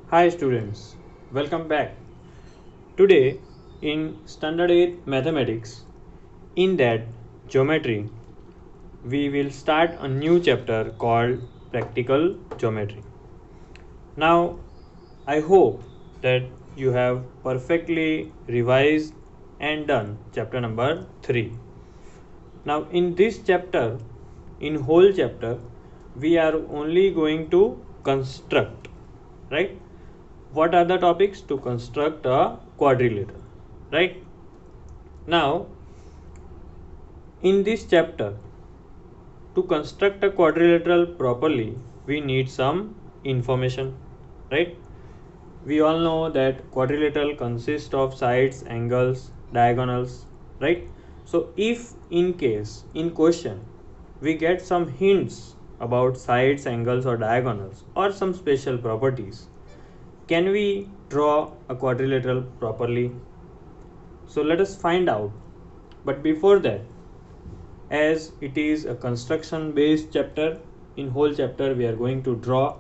Hi students, welcome back. Today in Standard 8 Mathematics, in that geometry, we will start a new chapter called Practical Geometry. Now, I hope that you have perfectly revised and done chapter number 3. Now, in this chapter, in whole chapter, we are only going to construct, right? What are the topics? To construct a quadrilateral, right? Now, in this chapter, to construct a quadrilateral properly, we need some information, right? We all know that quadrilateral consists of sides, angles, diagonals, right? So, if in case, in question, we get some hints about sides, angles, or diagonals, or some special properties, can we draw a quadrilateral properly? So let us find out. But before that, as it is a construction based chapter, in whole chapter we are going to draw,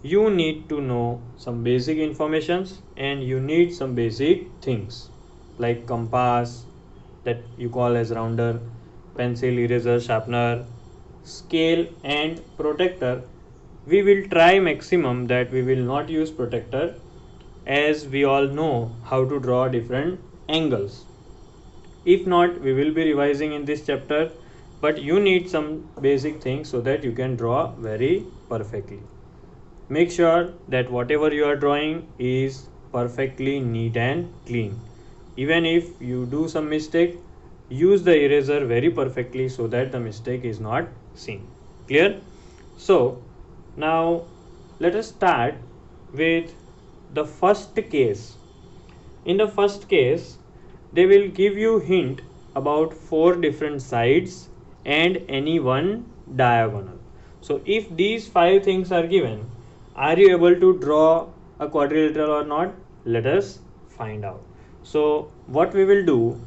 you need to know some basic informations and you need some basic things like compass, that you call as rounder, pencil, eraser, sharpener, scale and protractor. We will try maximum that we will not use protractor, as we all know how to draw different angles. If not, we will be revising in this chapter, but you need some basic things so that you can draw very perfectly. Make sure that whatever you are drawing is perfectly neat and clean. Even if you do some mistake, use the eraser very perfectly so that the mistake is not seen. Clear? So, now let us start with the first case. In the first case, they will give you hint about 4 different sides and any one diagonal. So if these 5 things are given, are you able to draw a quadrilateral or not? Let us find out. So what we will do,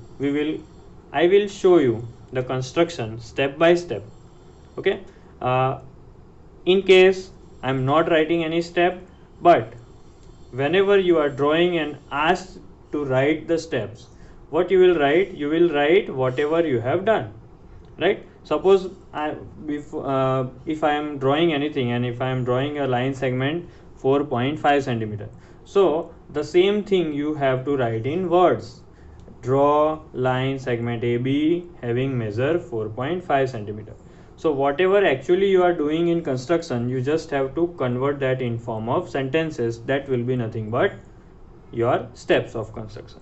I will show you the construction step by step. Okay. uh, in case I am not writing any step, but whenever you are drawing and asked to write the steps, what you will write? You will write whatever you have done, right? Suppose if I am drawing anything and if I am drawing a line segment 4.5 centimeter, so the same thing you have to write in words. Draw line segment AB having measure 4.5 centimeter. So whatever actually you are doing in construction, you just have to convert that in form of sentences. That will be nothing but your steps of construction.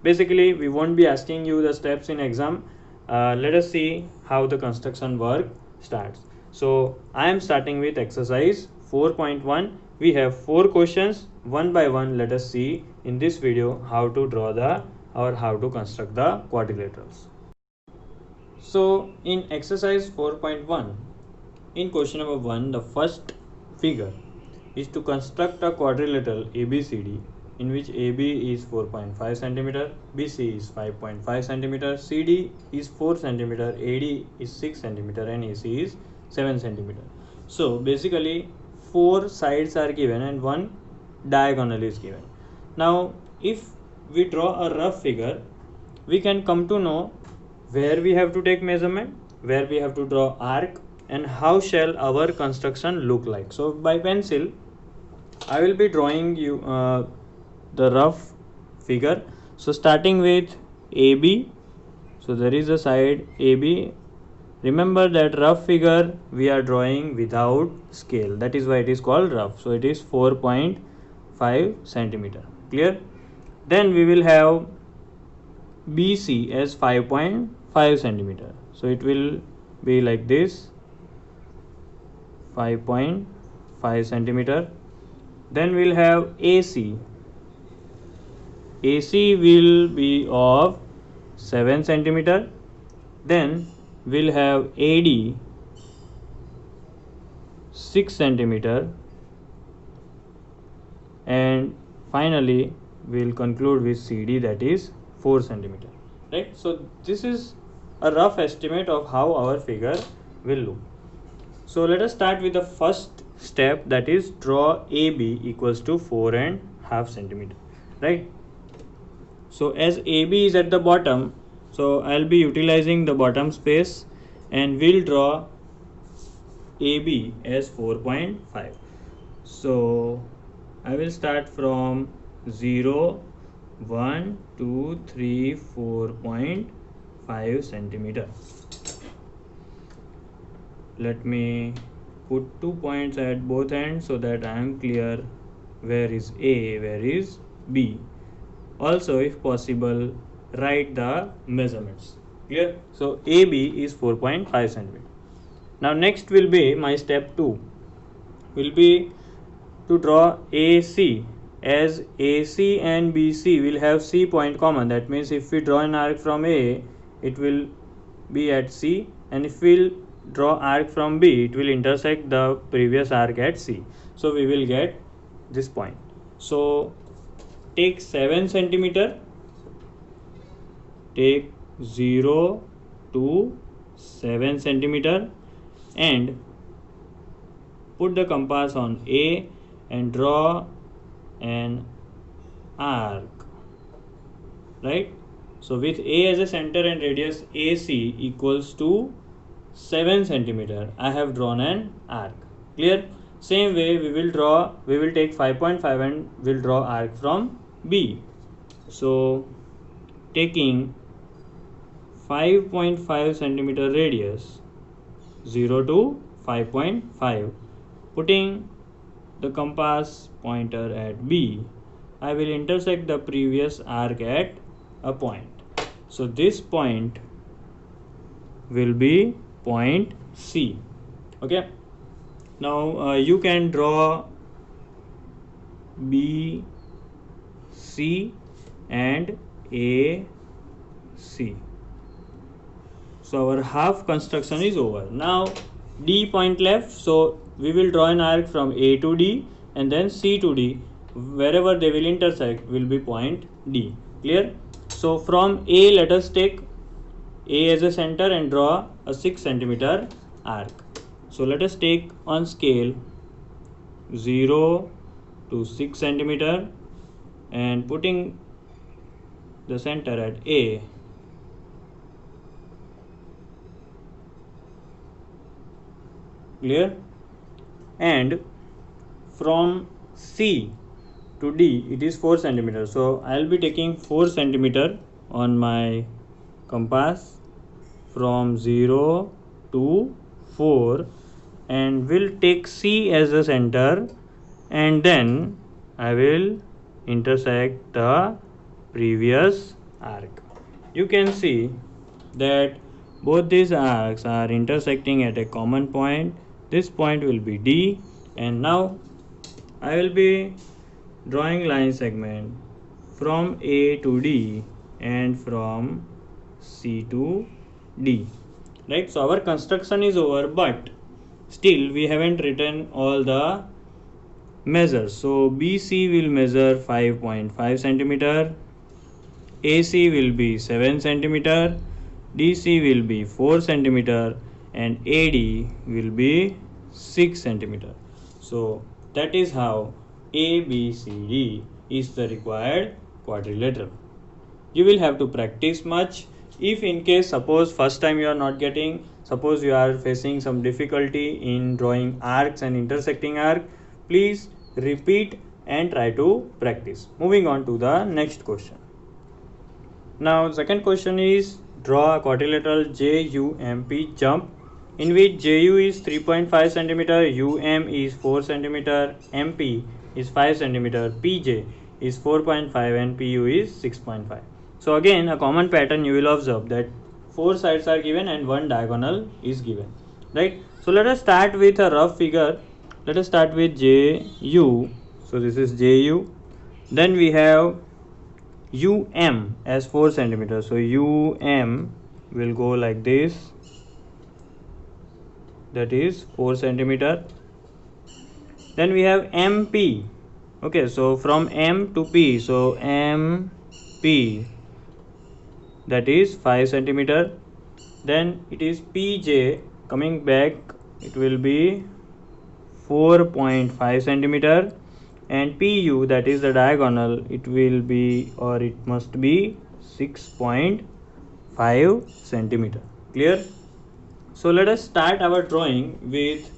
Basically, we won't be asking you the steps in exam. Let us see how the construction work starts. So I am starting with exercise 4.1. We have 4 questions. One by one, let us see in this video how to draw the or how to construct the quadrilaterals. So in exercise 4.1, in question number 1, the first figure is to construct a quadrilateral ABCD in which AB is 4.5 centimeter, BC is 5.5 centimeter, CD is 4 centimeter, AD is 6 centimeter and AC is 7 centimeter. So basically 4 sides are given and one diagonal is given. Now if we draw a rough figure, we can come to know where we have to take measurement, where we have to draw arc, and how shall our construction look like. So by pencil I will be drawing you the rough figure. So starting with AB, so there is a side AB. Remember that rough figure we are drawing without scale, that is why it is called rough. So it is 4.5 centimeter. Clear? Then we will have BC as 5.5 centimeter. So it will be like this, 5.5 centimeter. Then we'll have AC. AC will be of 7 centimeter. Then we'll have AD 6 centimeter. And finally we'll conclude with CD, that is 4 centimeter. Right? So this is a rough estimate of how our figure will look. So let us start with the first step, that is draw AB equals to 4.5 centimeter, right? So as AB is at the bottom, so I'll be utilizing the bottom space and we'll draw AB as 4.5. So I will start from 0, 1, 2, 3, 4.5 centimeter. Let me put 2 points at both ends so that I am clear where is A, where is B. Also, if possible, write the measurements. Clear? So AB is 4.5 centimeter. Now next will be my step 2. Will be to draw AC, as AC and BC will have C point common. That means if we draw an arc from A, it will be at C, and if we will draw arc from B, it will intersect the previous arc at C. So we will get this point. So take 7 centimeter, take 0 to 7 centimeter and put the compass on A and draw an arc, right? So with A as a center and radius AC equals to 7 centimeter, I have drawn an arc. Clear? Same way we will take 5.5 and we'll draw arc from B. So taking 5.5 centimeter radius, 0 to 5.5, putting the compass pointer at B, I will intersect the previous arc at a point. So this point will be point C. Okay. Now you can draw B, C and A, C. So our half construction is over. Now D point left, so we will draw an arc from A to D and then C to D. Wherever they will intersect will be point D. Clear? So from A, let us take A as a center and draw a 6 centimeter arc. So let us take on scale 0 to 6 centimeter and putting the center at A. Clear? And from C to D it is 4 centimeter. So I will be taking 4 centimeter on my compass from 0 to 4 and will take C as a center and then I will intersect the previous arc. You can see that both these arcs are intersecting at a common point. This point will be D, and now I will be drawing line segment from A to D and from C to D. Right? So our construction is over, but still we haven't written all the measures. So BC will measure 5.5 centimeter, AC will be 7 centimeter, DC will be 4 centimeter and AD will be 6 centimeter. So that is how ABCD is the required quadrilateral. You will have to practice much. If in case suppose first time you are not getting, suppose you are facing some difficulty in drawing arcs and intersecting arc, please repeat and try to practice. Moving on to the next question. Now second question is draw a quadrilateral JUMP jump in which JU is 3.5 cm, UM is 4 cm, MP is 5 cm, PJ is 4.5 and PU is 6.5. So again a common pattern you will observe that 4 sides are given and 1 diagonal is given, right? So let us start with a rough figure. Let us start with JU. So this is JU. Then we have UM as 4 centimeters. So UM will go like this. That is 4 centimeter. Then we have MP. Okay, so from M to P. So MP, that is 5 centimeter. Then it is PJ coming back. It will be 4.5 centimeter, and PU, that is the diagonal, it will be, or it must be 6.5 centimeter. Clear? So let us start our drawing with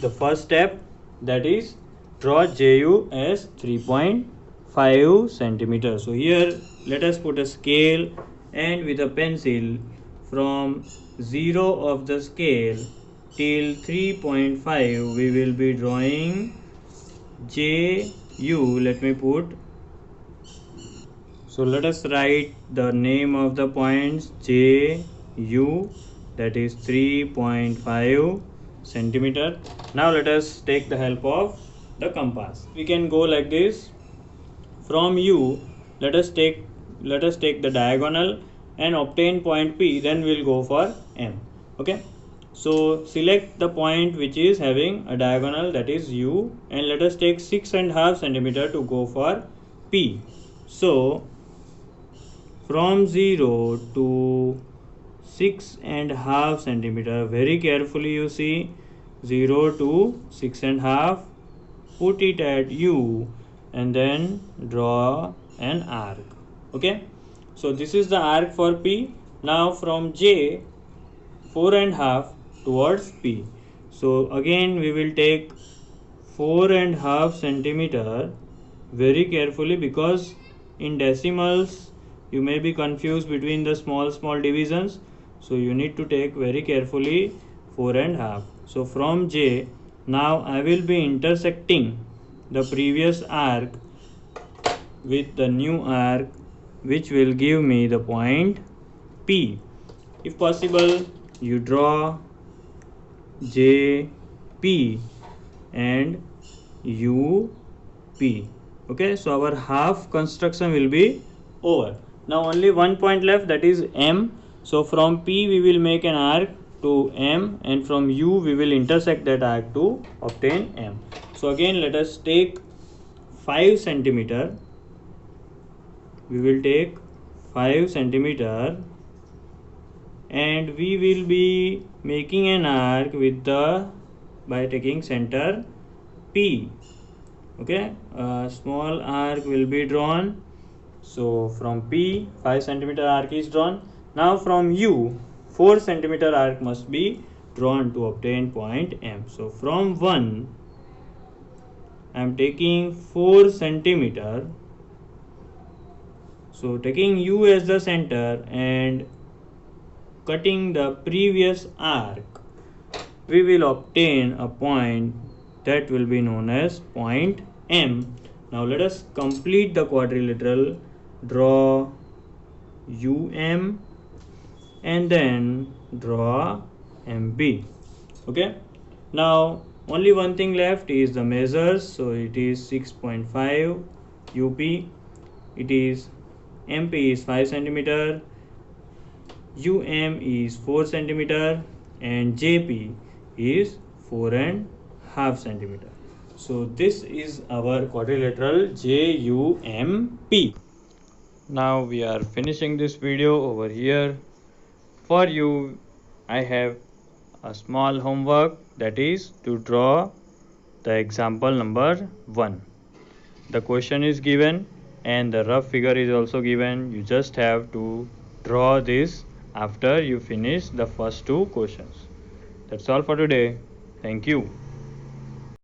the first step, that is draw JU as 3.5 centimeter. So here let us put a scale, and with a pencil from 0 of the scale till 3.5 we will be drawing JU. Let me put, so let us write the name of the points JU, that is 3.5 centimeter. Now let us take the help of the compass. We can go like this. From U, let us take the diagonal and obtain point P, then we'll go for M. Okay, so select the point which is having a diagonal, that is U, and let us take 6.5 centimeter to go for P. So from 0 to 6.5 centimeter, very carefully you see, 0 to 6.5, put it at U and then draw an arc. Okay, so this is the arc for P. Now from J, 4.5 towards P. So again we will take 4.5 centimeter, very carefully, because in decimals you may be confused between the small divisions, so you need to take very carefully 4.5. So from J, now I will be intersecting the previous arc with the new arc, which will give me the point P. If possible, you draw JP and UP. Okay, so our half construction will be over. Now only one point left, that is M. So from P we will make an arc to M, and from U we will intersect that arc to obtain M. So again let us take 5 centimeter. We will take 5 centimeter and we will be making an arc with the, by taking center P. Okay, a small arc will be drawn. So from P, 5 centimeter arc is drawn. Now from U, 4 centimeter arc must be drawn to obtain point M. So from 1 I am taking 4 centimeter. So taking U as the center and cutting the previous arc, we will obtain a point that will be known as point M. Now let us complete the quadrilateral. Draw UM and then draw MB. Okay, now only one thing left is the measures. So it is 6.5 UP, it is MP is 5 centimeter, UM is 4 centimeter, and JP is 4.5 centimeter. So this is our quadrilateral JUMP. Now we are finishing this video over here. For you, I have a small homework, that is to draw the example number 1. The question is given and the rough figure is also given. You just have to draw this after you finish the first 2 questions. That's all for today. Thank you.